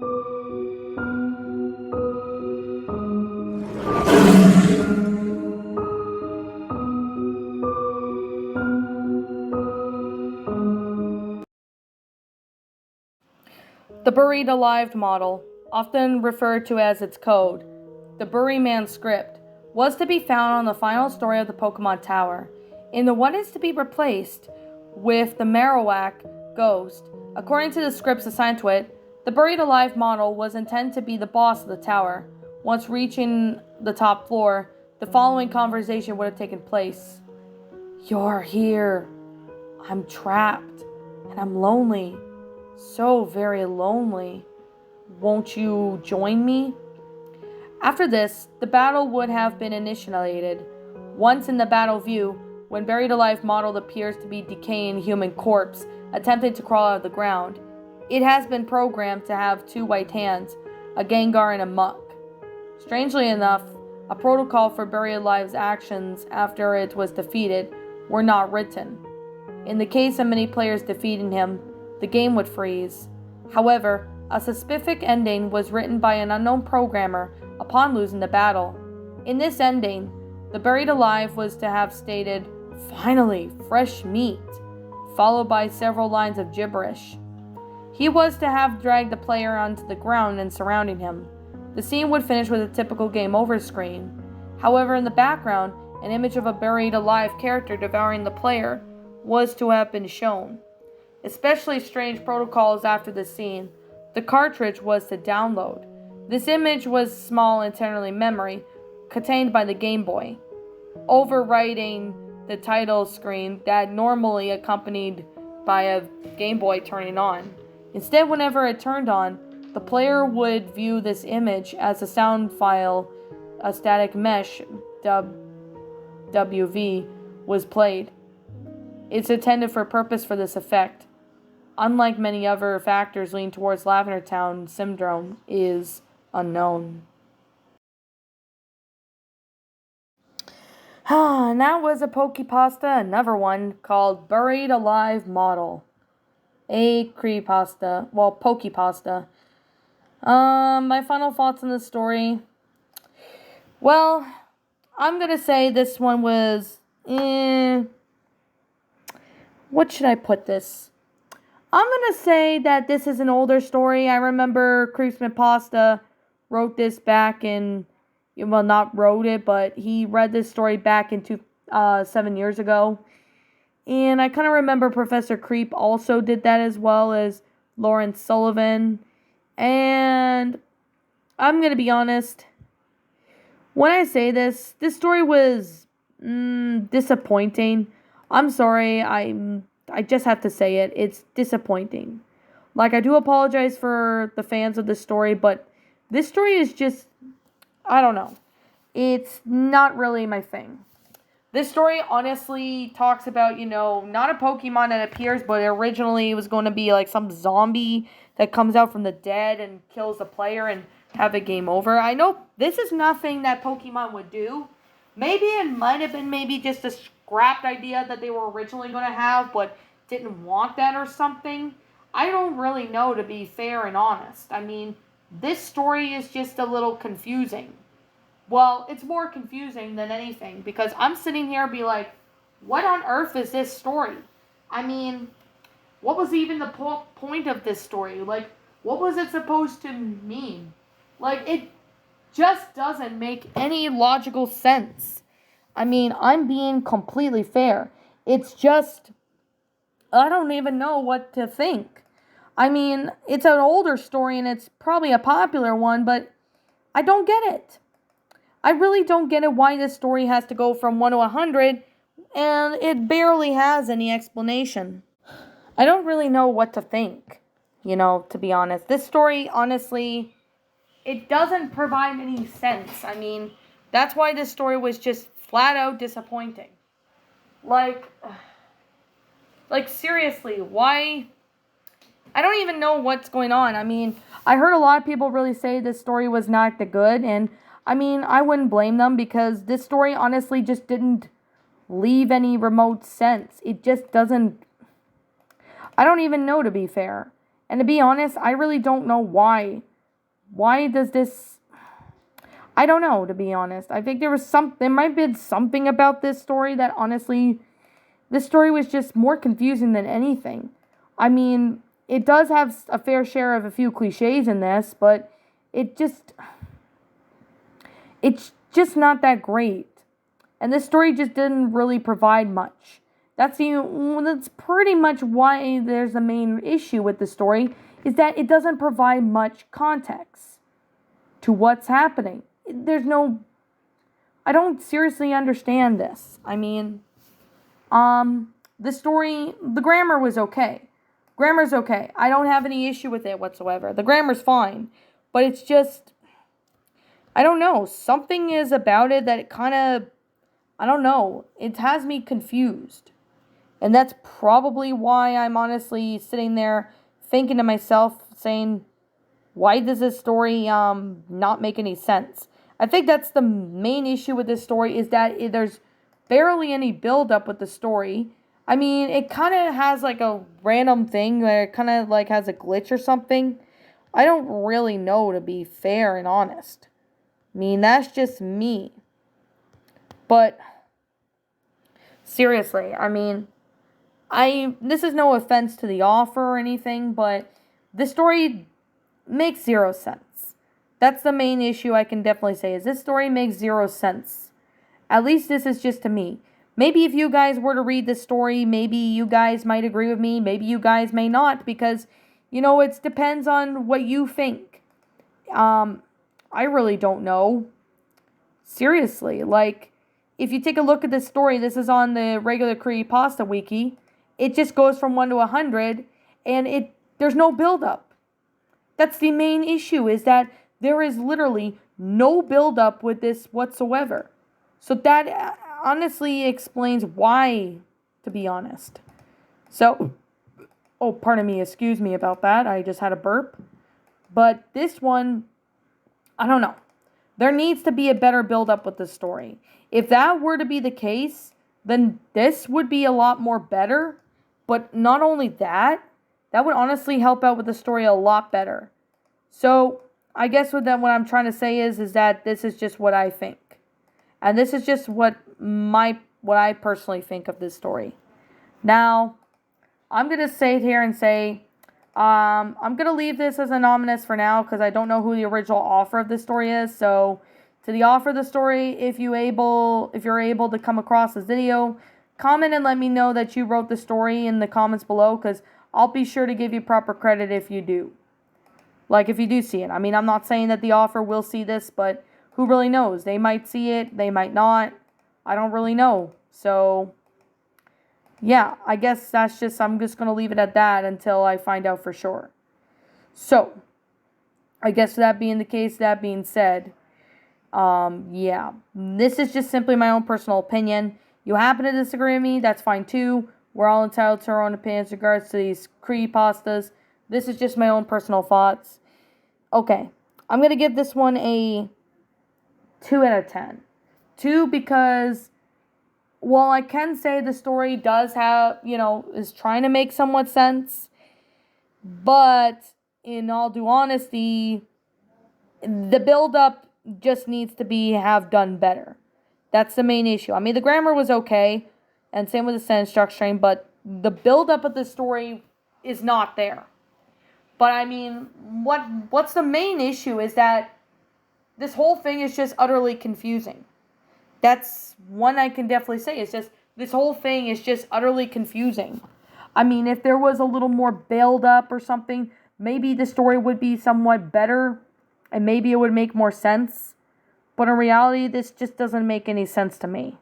The Buried Alive model, often referred to as its code, the Buryman script, was to be found on the final story of the Pokemon Tower, in the what is to be replaced with the Marowak Ghost. According to the scripts assigned to it, the Buried Alive model was intended to be the boss of the tower. Once reaching the top floor, the following conversation would have taken place. "You're here. I'm trapped, and I'm lonely. So very lonely. Won't you join me?" After this, the battle would have been initiated. Once in the battle view, when Buried Alive model appears to be decaying human corpse attempting to crawl out of the ground, it has been programmed to have two white hands, a Gengar and a Muck. Strangely enough, a protocol for Buried Alive's actions after it was defeated were not written. In the case of many players defeating him, the game would freeze. However, a specific ending was written by an unknown programmer upon losing the battle. In this ending, the Buried Alive was to have stated, "Finally, fresh meat," followed by several lines of gibberish. He was to have dragged the player onto the ground and surrounding him. The scene would finish with a typical game over screen. However, in the background, an image of a Buried Alive character devouring the player was to have been shown. Especially strange protocols after the scene. The cartridge was to download. This image was small internally memory, contained by the Game Boy, overwriting the title screen that normally accompanied by a Game Boy turning on. Instead, whenever it turned on, the player would view this image as a sound file, a static mesh WV was played. It's intended for a purpose for this effect. Unlike many other factors leaning towards Lavender Town syndrome, is unknown. And that was a Pokepasta, another one called Buried Alive Model. A creepypasta, well, Pokepasta. My final thoughts on the story. Well, I'm gonna say this one was, what should I put this? I'm going to say that this is an older story. I remember Creepypasta wrote this back in, well, not wrote it, but he read this story back in 7 years ago. And I kind of remember Professor Creep also did that as well as Lawrence Sullivan. And I'm going to be honest. When I say this story was disappointing. I'm sorry, I just have to say it. It's disappointing. Like, I do apologize for the fans of this story, but this story is just, I don't know. It's not really my thing. This story honestly talks about, not a Pokemon that appears, but originally it was going to be like some zombie that comes out from the dead and kills the player and have a game over. I know this is nothing that Pokemon would do. Maybe it might have been maybe just a scrapped idea that they were originally going to have, but didn't want that or something. I don't really know, to be fair and honest. I mean, this story is just a little confusing. Well, it's more confusing than anything, because I'm sitting here and be like, what on earth is this story? I mean, what was even the point of this story? Like, what was it supposed to mean? Like, it just doesn't make any logical sense. I mean, I'm being completely fair. It's just, I don't even know what to think. I mean, it's an older story and it's probably a popular one, but I don't get it. I really don't get it why this story has to go from 1 to 100 and it barely has any explanation. I don't really know what to think, to be honest. This story, honestly, it doesn't provide any sense. I mean, that's why this story was just flat out disappointing. Like seriously, why? I don't even know what's going on. I mean, I heard a lot of people really say this story was not that good, and I mean, I wouldn't blame them because this story honestly just didn't leave any remote sense. It just doesn't. I don't even know, to be fair. And to be honest, I really don't know why why does this... I don't know, to be honest. I think there might have been something about this story that honestly, this story was just more confusing than anything. I mean, it does have a fair share of a few cliches in this, but it's just not that great. And this story just didn't really provide much. That's pretty much why there's the main issue with the story, is that it doesn't provide much context to what's happening. I don't seriously understand this. I mean, the story, the grammar was okay. Grammar's okay. I don't have any issue with it whatsoever. The grammar's fine. But it's just, I don't know. Something is about it that it kind of, I don't know. It has me confused. And that's probably why I'm honestly sitting there thinking to myself, saying, why does this story not make any sense? I think that's the main issue with this story, is that there's barely any build-up with the story. I mean, it kind of has like a random thing where it kind of like has a glitch or something. I don't really know, to be fair and honest. I mean, that's just me. But seriously, I mean, this is no offense to the author or anything, but the story makes zero sense. That's the main issue I can definitely say, is this story makes zero sense. At least this is just to me. Maybe if you guys were to read this story, maybe you guys might agree with me. Maybe you guys may not, because, it depends on what you think. I really don't know. Seriously, like, if you take a look at this story, this is on the regular Creepypasta Wiki. It just goes from 1 to 100, and there's no build-up. That's the main issue, is that there is literally no build-up with this whatsoever. So that honestly explains why, to be honest. So, oh, pardon me, excuse me about that. I just had a burp. But this one, I don't know. There needs to be a better build-up with the story. If that were to be the case, then this would be a lot more better. But not only that, that would honestly help out with the story a lot better. So, I guess what I'm trying to say is that this is just what I think. And this is just what I personally think of this story. Now, I'm going to say it here and say, I'm going to leave this as anonymous for now, because I don't know who the original author of this story is. So, to the author of the story, if you're able to come across this video, comment and let me know that you wrote the story in the comments below, because I'll be sure to give you proper credit if you do. Like, if you do see it. I mean, I'm not saying that the author will see this, but who really knows? They might see it, they might not. I don't really know. So, yeah, I guess I'm just going to leave it at that until I find out for sure. So, I guess that being the case, that being said, yeah, this is just simply my own personal opinion. You happen to disagree with me, that's fine too. We're all entitled to our own opinions in regards to these creepypastas. This is just my own personal thoughts. Okay, I'm going to give this one a 2 out of 10. 2 because, while I can say the story does have, is trying to make somewhat sense, but in all due honesty, the build-up just needs to have done better. That's the main issue. I mean, the grammar was okay, and same with the sentence structuring, but the build-up of the story is not there. But I mean, what's the main issue is that this whole thing is just utterly confusing. That's one I can definitely say. It's just, this whole thing is just utterly confusing. I mean, if there was a little more build up or something, maybe the story would be somewhat better, and maybe it would make more sense. But in reality, this just doesn't make any sense to me.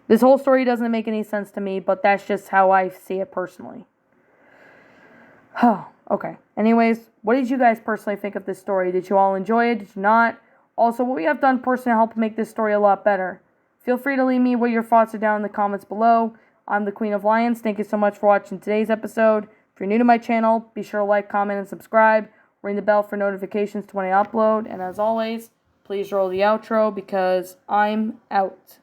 This whole story doesn't make any sense to me, but that's just how I see it personally. Okay. Anyways, what did you guys personally think of this story? Did you all enjoy it? Did you not? Also, what we have done personally to help make this story a lot better. Feel free to leave me what your thoughts are down in the comments below. I'm the Queen of Lions. Thank you so much for watching today's episode. If you're new to my channel, be sure to like, comment, and subscribe. Ring the bell for notifications to when I upload. And as always, please roll the outro, because I'm out.